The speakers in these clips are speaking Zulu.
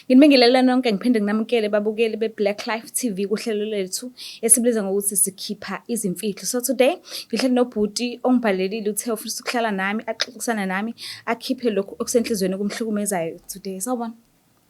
Nginibingelela nonke ngiphinde nginamukele babukeli be-Blaqlife TV kuhlelo lethu esibiza ngokuthi sikhipha izimfihlo. So today ngihleli nobhuti ongibhalelile uthe ufisa ukuhlala nami, axoxisana nami, akhiphe lokhu okusenhlizweni okumhlukumezayo today. Sawubona.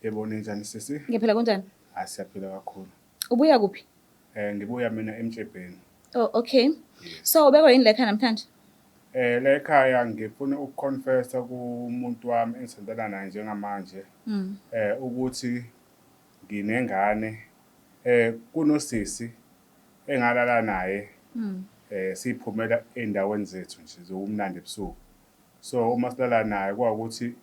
Yebo, ninjani sisi? Ngiyaphila kanjani? Siyaphila kakhulu. Ubuya kuphi? Ngibuya mina eMtshebheni. Oh, okay. So ubekwa yini la ekhaya namhlanje? La ekhaya ngifuna ukuconfessa kumuntu wami engisendana naye njengamanje. Ukuthi nginengane kunosisi engalala naye siphumela endaweni zethu nje zokumnandi ebusuku. So uma silala naye kwaukuthi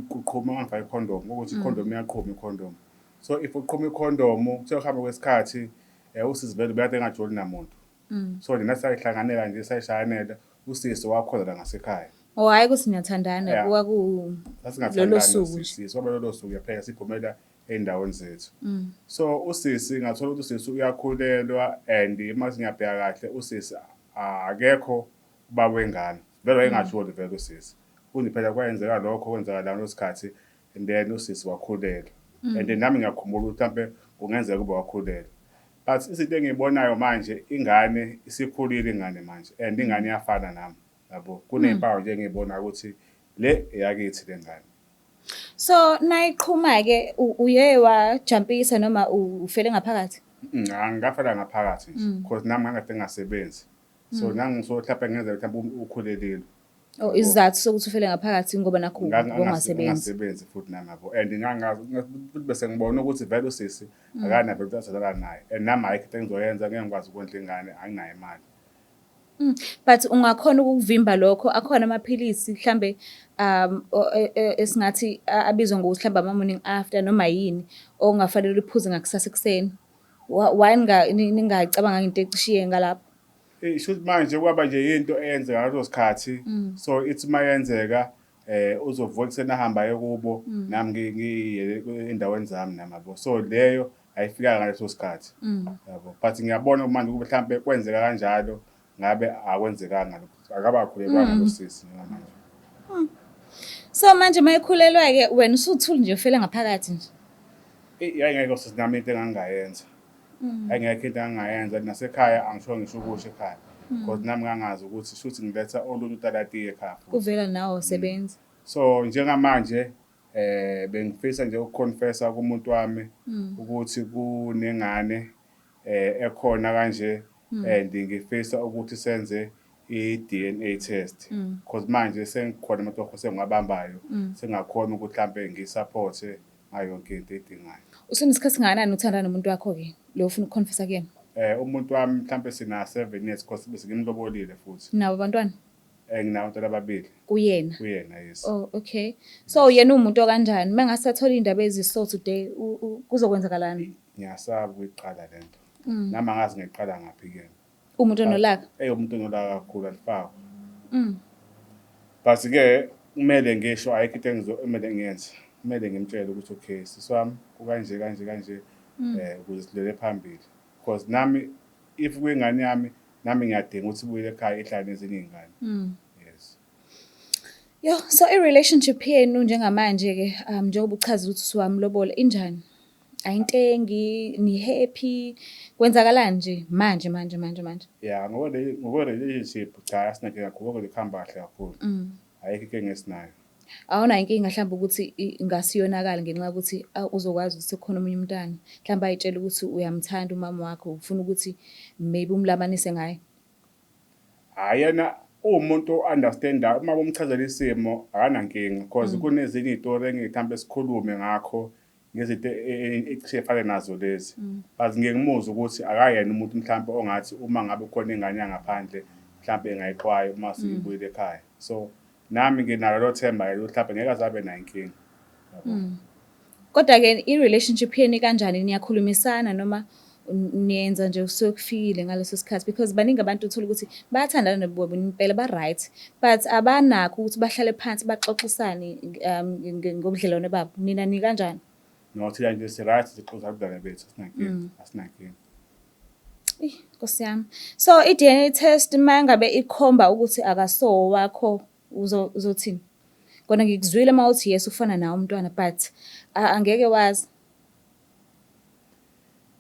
kuqhuma ngafaka iCondom ukuthi iCondom iyaqhuma iCondom. So if uqhuma iCondom kuthe ukuhamba kwesikhathi usisi vele bekade engajoli namuntu. So nina sayihlanganela nje sayishayanela usisi wakhola ngasekhaya. Oh hayi kuthi niyathandana kwaku lolo suku nje. Soba lolo suku yaphela siphumela endaweni zethu. So usisi ngathola ukuthi usisi uyakhulelwa and mase ngiyabheka kahle usisi akekho ubaba wengane. Vele wayengajoli vele usisi. Phela kwayenzeka lokho kwenzeka la nosikhathi and then usisi wakhulelwa. And then nami ngiyakhumbula ukuthi mhlambe kungenzeka kube wakhulelwa. But izinto engiyibonayo manje ingane isikhulile ingane manje and ingane iyafana nami. Yabo kunempawu nje engiyibona ukuthi le eyakithi lengane. So nayiqhuma ke uye wajumpisa noma ufele ngaphakathi? Ngafela ngaphakathi nje because nami ngangade ngingasebenzi. So nangisohlapha ngenzeka mhlawumbe ukhulelile. Oh isizathu sokuthi ufele ngaphakathi ngoba nakho ungasebenzi futhi nami yabo and ngangazi bese ngibona ukuthi vele usisi akanabe ukuthatha naye and nami ayikho into engizoyenza ngeke ngikwazi ukondla ingane anginayo imali. But ungakhona ukuvimba lokho akhona amaphilisi mhlambe esingathi abizwa ngokuthi mhlamba ama morning after noma yini ongafanele uphuze ngakusasa ekseni why ningacabanga into ecishiye ngalapho. Should manje kwaba nje into eyenzeka ngaleso sikhathi so ithi mayenzeka uzovuka kusena hamba kubo nami ngiye endaweni zami namabo so leyo ayifika ngaleso sikhathi yabo but ngiyabona manje kube mhlambe kwenzeka kanjalo ngabe akwenzekanga lokho akaba khulelwa ngosisi njengamanje. So manje mayikhulelwa ke wena usuthuli nje ufela ngaphakathi nje. Yayingeke usisi nami into engangayenza. Ayingeke into engangayenza nasekhaya angisho ngisho ukusho ekhaya because nami ngangazi ukuthi shuthi ngiletha olunye utalati ekhaya. Kuvela nawo sebenza. So njengamanje bengifisa nje ukuconfessa kumuntu wami ukuthi kunengane ekhona kanje and ngifisa ukuthi senze i-DNA test because manje sengikhona amatoho sengabambayo sengakhona ukuthi mhlambe ngisupport ngayo yonke into edingayo. Usunesikhathi singakanani uthanda nomuntu wakho ke lo ufuna ukuconfessa kuyena? Umuntu wami mhlambe sina 7 years because bese ngimlobolile futhi. Nawo abantwana? Nginabantwana ababili. Kuyena? Kuyena yes. Oh okay. So yena umuntu okanjani? Mengasathola indaba eziso today kuzokwenzakalani? Ngiyasaba ukuyiqala lento. Nami angazi ngiqala ngaphi ke. Umuntu onolaka? Umuntu onolaka kakhulu alifaka. But ke kumele ngisho ayikho into engizomele ngiyenze. Kumele ngimtshele ukuthi okay siswami kukanje kanje ukuze silele phambili because nami if kwingane yami nami ngiyadinga ukuthi ibuye ekhaya ihlale nezinye izingane. Yes. Yo so i-relationship yenu njengamanje ke njengoba uchaza ukuthi usuwamlobola injani? Ayintengi ni happy kwenzakalani nje manje? Yeah ngokwe relationship cha sinake kakhulu likhamba kahle kakhulu. Ayikho inkinga esinayo. Awuna inkinga mhlawumbe ukuthi ingasiyonakala ngenxa ukuthi uzokwazi ukuthi khona umunye umntana mhlawumbe ayitshela ukuthi uyamthanda umama wakho ufuna ukuthi maybe umlabanise ngaye. Yena umuntu understanda uma bomchazela isimo akanankinga because kunezinye izitori engithambe esikhulume ngakho ngezinto ecishe efane nazo lezi. But ngeke ngimuze ukuthi akayena umuntu mhlawumbe ongathi uma ngabe khona ingane yangaphandle mhlawumbe engayixwayo uma siyibuyile ekhaya. So nami nginalo lo themba mhlawumbe ngeke azabe nayo inkinga. Kodwa ke i-relationship yenu kanjani niyakhulumisana noma niyenza nje usukufikile ngaleso sikhathi because baningi abantu uthola ukuthi bayathandana nabo impela ba right but abanakho ukuthi bahlale phansi baxoxisane ngobudlelwane babo nina ni kanjani? No thina nje si right sixoxa ubudlelwane bethu asinankinga. Nkosi yami. So i-DNA test mangabe ikhomba ukuthi akaso wakho uzothini? Kona ngikuzwile mawuthi yes ufana nawe umntwana but angeke wazi.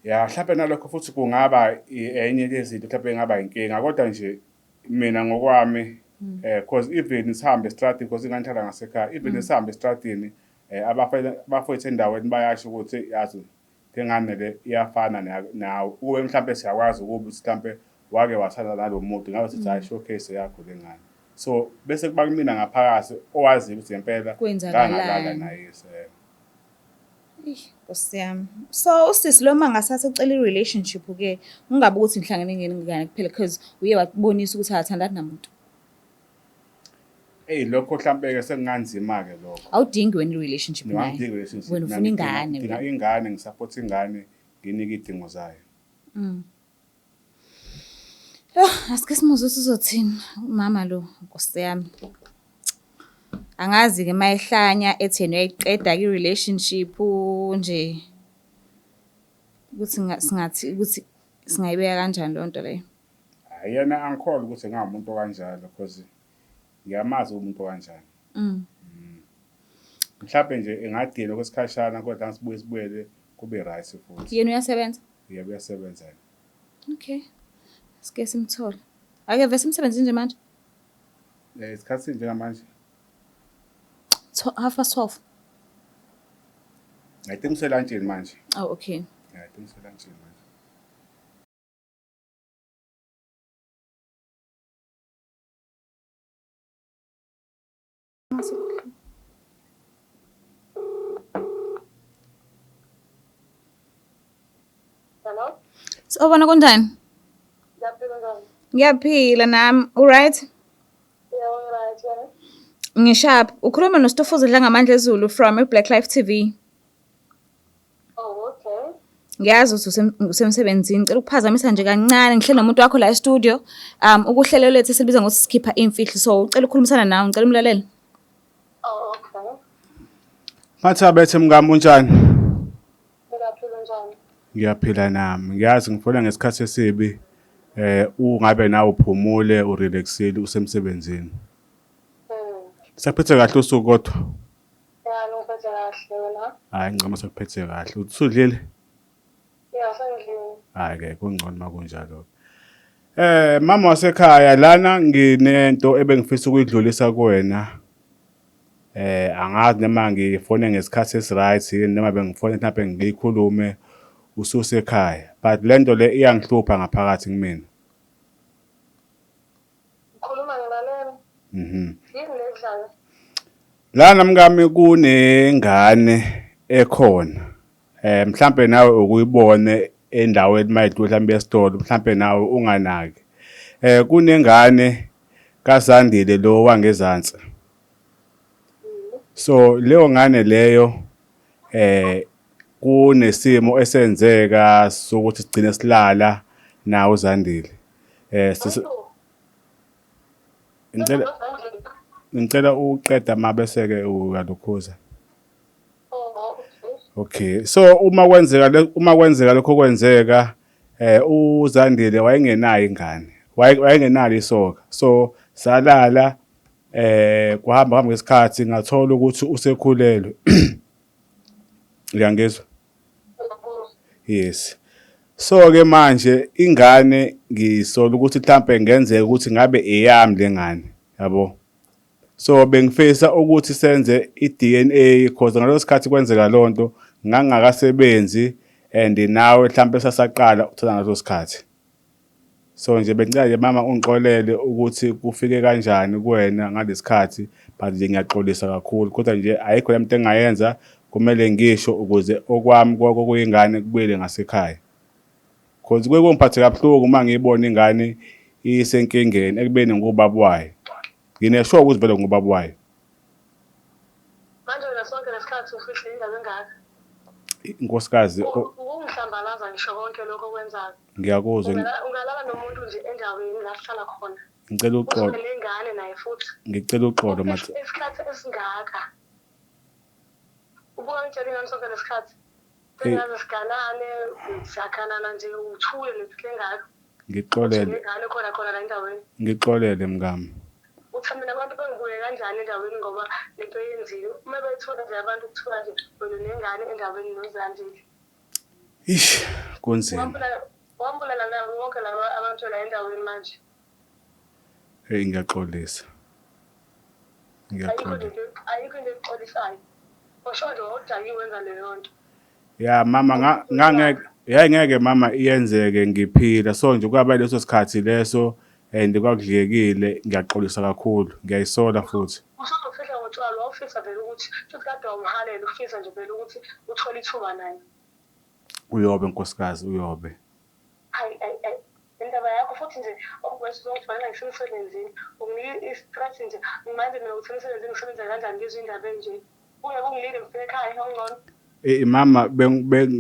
Ya mhlawumbe nalokho futhi kungaba enye yezinto mhlawumbe engaba inkinga kodwa nje mina ngokwami because even sihambe estradini because ingane ihlala ngasekhaya even sihambe estradini abafowethu endaweni bayasho ukuthi yazi ngengane le iyafana nawe ube mhlawumbe siyakwazi ukuba mhlawumbe wake wathanda nalo muntu ngabe sithi hayi showcase yakho lengane so bese kuba kumina ngaphakathi owazi ukuthi ngempela ngangalala naye Nkosi yami. So usisi lo mangasathi ucela i-relationship ke ungabe ukuthi nihlangene ngene kuphela because uye wabonisa ukuthi akathandani namuntu. Lokho mhlawumbe-ke sekunganzima-ke lokho. Awudingi wena i-relationship naye. Ngidinga i-relationship. Wena ufuna ingane. Ngidinga ingane, ngisapothe ingane, nginike iy'dingo zayo. Asike simuze ukuthi uzothini umama lo Nkosi yami. Angazi-ke mayehlanya ethi yena uyayiqeda i-relationship nje ukuthi singayibeka kanjani leyo nto leyo. Yena angikholwa ukuthi ngawumuntu okanjalo because ngiyamazi umuntu okanjani. Mhlawumbe nje engadila kwesikhashana kodwa sibuyele kube right futhi. Yena uyasebenza? Yebo uyasebenza. Okay. Sike simthole. Ake vese umsebenzi nje manje? Isikhathi njengamanje. 12:30. I think uselunchini manje. Oh okay. Yeah, I think uselunchini manje. Hello? Sawubona kunjani? Ngiyaphila nami. Alright? Yeah, alright, yeah. Ngishap. Ukhuluma noSitofuzo Dlangamandla Zulu from Blaqlife TV. Oh, okay. Ngiyazi ukuthi usemsebenzini. Ngicela ukuphazamisa nje kancane ngihlele nomuntu wakho la e-studio. Ukuhlelo lethu silibiza ngokuthi Sikhipha Izimfihlo. So ucela ukukhulumisana nawe, ngicela umlaleli. Oh, okay. Mathabethe mngami unjani? Ngiyaphila njani? Ngiyaphila nami. Ngiyazi ngifuna ngesikhathi esibi ungabe nawe uphumule urelaxile usemsebenzini. Sakuphethe kahle usuku kodwa? Yeah, ngiphethe kahle wena. Hayi ngicela sakuphethe kahle. Usudlile? Yeah, sengidlile. Hayi-ke kungcono makunjalo. Mama wasekhaya lana nginento ebengifisa ukuyidlulisa kuwena. Angazi noma ngifone ngesikhathi esiright noma bengifone mhlawumbe ngiyikhulume ususekhaya but lento le iyangihlupha ngaphakathi kimina. Ukhuluma ngelalela? Yini ledlala? Lana mngami kunengane ekhona. Mhlambe nawe ukuyibone endaweni mayidlula mhlawumbe esitolo mhlambe nawe unganaki. Kunengane kaZandile lo wangezansi. So leyo ngane leyo kunesimo esenzeka sokuthi sigcine silala na uZandile. Ngicela uqeda mabese-ke uyalukhuza. Okay. So uma kwenzeka lokho kwenzeka uZandile wayengenayo ingane. Wayengenalo isoka. So salala kuhamba ngesikhathi ngathola ukuthi usekhulelwe. Uyangizwa? Yes. So ke manje ingane ngisola ukuthi mhlambe ngenzeka ukuthi ngabe eyami lengane, yabo. So bengifisa ukuthi senze i-DNA because ngalo sikhathi kwenzeka lonto ngangakasebenzi and nawe mhlambe sasaqala ukuthola ngalo sikhathi. So nje bengicela nje mama ungixolele ukuthi kufike kanjani kuwena ngalesikhathi but nje ngiyaxolisa kakhulu kodwa nje ayikho into engayenza kumele ngisho ukuze okwami kokuyingane kubuyele ngasekhaya. Because kungiphathe kabuhlungu uma ngiyibona ingane isenkingeni ekubeni ngubaba wayo. Nginesho ukuthi vele ngubaba wayo. Manje wena sonke lesikhathi ufihle indaba engaka? Inkosikazi ungihlambalaza ngisho konke lokho okwenzayo. Ngiyakuzwa. Ungalala nomuntu nje endaweni la sihlala khona. Ngicela uxolo. Nengane naye futhi. Ngicela uxolo mathi. Isikhathi esingaka. Ubuka ngitshela ingane sonke lesikhathi. Sengaze siganane, sakhanana nje uthule lengaka. Ngixolele. Ingane khona la endaweni. Ngixolele mngami. uthi mina abantu bengibuye kanjani endaweni ngoba lento yenzile. Uma bethola nje abantu kuthiwa nje wena nengane endaweni nozanjile. Ish, kunzima. Wambulala nabo bonke laba abantu la endaweni manje. Hey, ngiyaxolisa. Ayikho into exolisayo. Osho nje udayi wenza leyo nto. Ya mama ngeke mama iyenzeke ngiphila so nje kwaba leso sikhathi leso and kwakudlekile ngiyaxolisa kakhulu ngiyayisola futhi. Usuzofihla ngotshwala wawufisa vele ukuthi futhi kade wamhalela ufisa nje vele ukuthi uthole ithuba naye. Uyobe nkosikazi uyobe. Indaba yakho futhi nje okubesizongibhalela ngisemsebenzini unginike istress nje manje mina uthi emsebenzini ngisebenza kanjani ngizwe indaba enje. Uye kungilile ngifike ekhaya ngongcono. Mama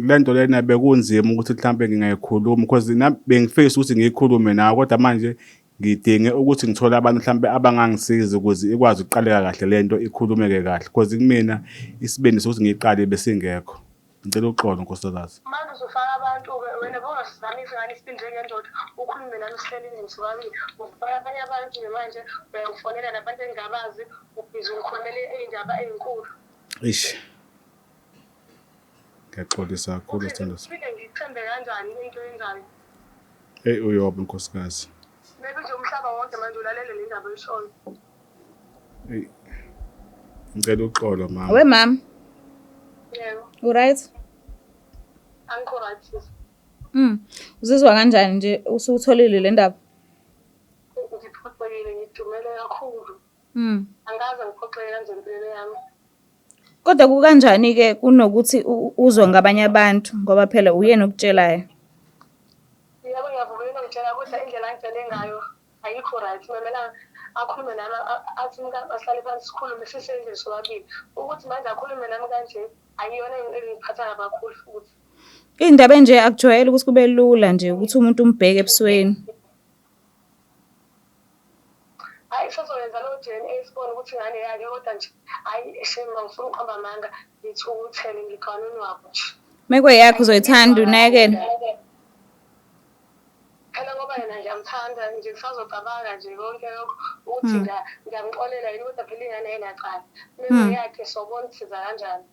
lento lena bekunzima ukuthi mhlambe ngingayikhuluma because bengifisa ukuthi ngiyikhulume nawe kodwa manje ngidinge ukuthi ngithole abantu mhlambe abangangisiza ukuze ikwazi ukuqaleka kahle lento ikhulumeke kahle because kumina isibindi sokuthi ngiyiqale besingekho. Ngicela uxolo nkosikazi. Manje uzofaka abantu wena bongasizamisi ngani isibindi njengendoda ukhulume nami sihleli nje sobabili. Ufaka abanye abantu nje manje uyafonela nabantu engingabazi ubhizi ungikhonele izindaba ezinkulu. Ish. Ngiyaxolisa kakhulu sithando. Ngifike ngithembe kanjani into enjani? Hey uyobe nkosikazi. Maybe nje umhlaba wonke manje ulalele le ndaba eshoyo. Hey. Ngicela uxolo mama. We mama. Yebo. Right? Angikho right. Uzizwa kanjani nje usutholile le ndaba? Ngiphoxekile ngidumele kakhulu. Angaze ngiphoxeke kanje empilweni yami. Kodwa kukanjani ke kunokuthi uzwe ngabanye abantu ngoba phela uyena okutshelayo. Yebo ngiyavumela ngitshela ukuthi indlela angitshele ngayo ayikho right. Mamela akhulume nami athi ahlale phansi sikhulume sisenze sobabili. Ukuthi manje akhulume nami kanje ayiyona engiphatha kakhulu futhi. Indaba enje akujwayele ukuthi kube lula nje ukuthi umuntu umbheke ebusweni. Hayi sozoyenza lo DNA sibone ukuthi ngane yakhe kodwa nje hayi shema ngifuna ukuhamba amanga ngithukuthele ngiqanuni wabo nje. Mekwe yakho uzoyithanda unakene. Phela ngoba yena ngiyamthanda nje kusazocabanga nje konke lokho ukuthi ngiyamxolela yini kodwa phela ingane yena qala. Mina yakhe sobona siza kanjani.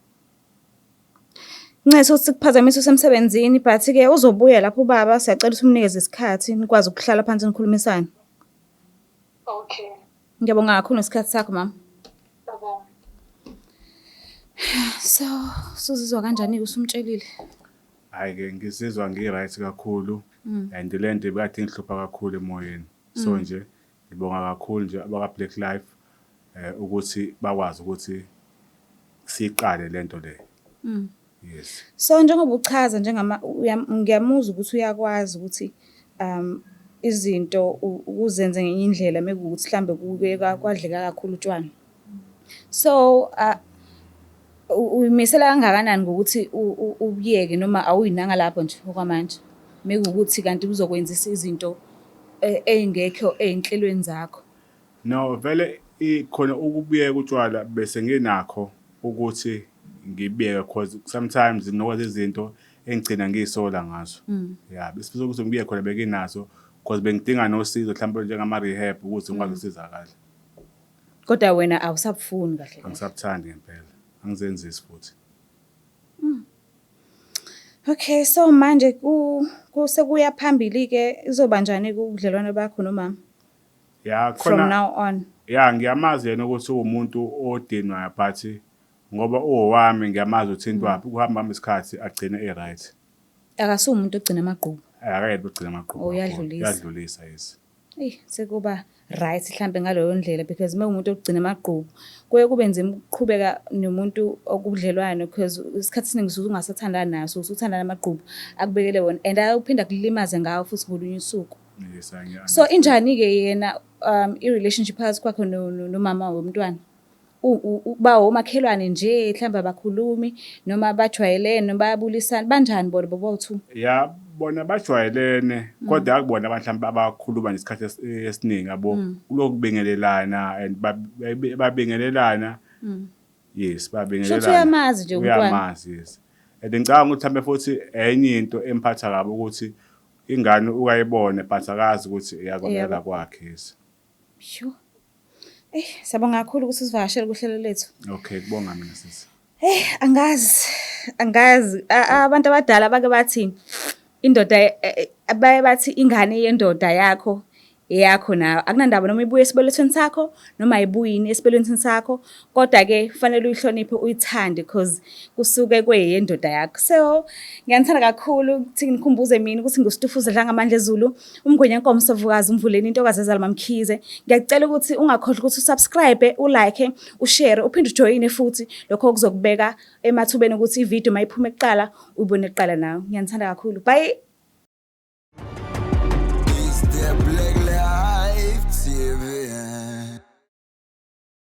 Ngicathi ukuthi kuphazamisa usemsebenzini but ke uzobuya lapho ubaba siyacela ukuthi umnikeze isikhathi nikwazi ukuhlala phansi nikhulumisane. Okay. Ngiyabonga kakhulu ngesikhathi sakho mama. Ngiyabonga. So, uzizwa kanjani usumtshelile? Hayi ke ngisizwa ngi-right kakhulu and lento ibikade ngihlupha kakhulu emoyeni. So nje ngibonga kakhulu nje abaka Blaqlife ukuthi bakwazi ukuthi siqale lento le. Yes. So njengoba uchaza ngiyamuzwa ukuthi uyakwazi ukuthi izinto ukuzenza ngenye indlela mekuthi mhlambe kuke kwadleka kakhulu utshwala. So uyimisela kangakanani ngokuthi ubuyeke noma awuyinanga lapho nje okwamanje mekuthi kanti uzokwenzisa izinto engekho einhlelweni zakho? No vele khona ukubuyeka utshwala bese nginakho ukuthi ngibiyeke because sometimes nokwenza izinto engigcina ngiyisola ngazo. Yeah bese ukuthi ngibiye khona bekinazo because bengidinga nosizo mhlawumbe njengama rehab ukuthi ngikwazi ukusizakala. Kodwa wena awusabufuni kahle. Angisabuthandi ngempela. Angizenzisi futhi. Okay so manje sekuya phambili ke izoba njani kubudlelwane bakho nomama? Yeah From now on. Yeah ngiyamazi yena ukuthi umuntu odinwayo but ngoba owami ngiyamazi uthinta waphi ukuhamba ngami isikhathi agcine right. Akasuthi umuntu ogcina amagqubu. Akayedwa ogcina amagqubu. Uyadlulisa yes. Sekuba right mhlambe ngaleyo ndlela because umuntu ogcina amagqubu kuye kube nzima ukuqhubeka nomuntu okubudlelwane because isikhathi esiningi usuke ungasathandana naso usuthanda namagqubu akubekele wona and ayophinda kulimaze ngawo futhi ngolunye usuku. Yes So injani ke yena i-relationship phakathi kwakho nomama womntwana? Ba omakhelwane nje mhlamba abakhulumi noma bajwayelene noma bayabulisana banjani bona bobo2? Yeah bona bajwayelene kodwa akubona mhlawumbe abakhuluma nje isikhathi esiningi yabo kulokubingelelana and babingelelana. Yes babingelelana. Shothi uyamazi nje umntwana. Uyamazi yes. And ngicabanga ukuthi mhlawumbe futhi enye into emphatha kabi ukuthi ingane ukayibone but akazi ukuthi iyakwabela kwakhe yes. Sure. Siyabonga kakhulu ukuthi usivakashele kuhlelo lethu. Okay, kubonga mina sisi. Angazi. Abantu abadala bake bathi indoda baye bathi ingane yendoda yakho eyakho nayo. Akunandaba noma ibuye esibelethweni sakho noma ayibuyini esibelethweni sakho, kodwa-ke kufanele uyihloniphe uyithande because kusuke kweyendoda yakho. So ngiyanithanda kakhulu ukuthi nikhumbuze mina ukuthi ngusitufuza dla ngamandla ezulu, umgwenyenkomo Savukazi, umvuleni intokazi ezalwa Mamkhize. Ngiyacela ukuthi ungakhohlwa ukuthi usubscribe, ulike, ushare, uphinde ujoyine futhi lokho kuzokubeka emathubeni ukuthi ivideo mayiphuma ekuqala ubone kuqala nawe. Ngiyanithanda kakhulu. Bye.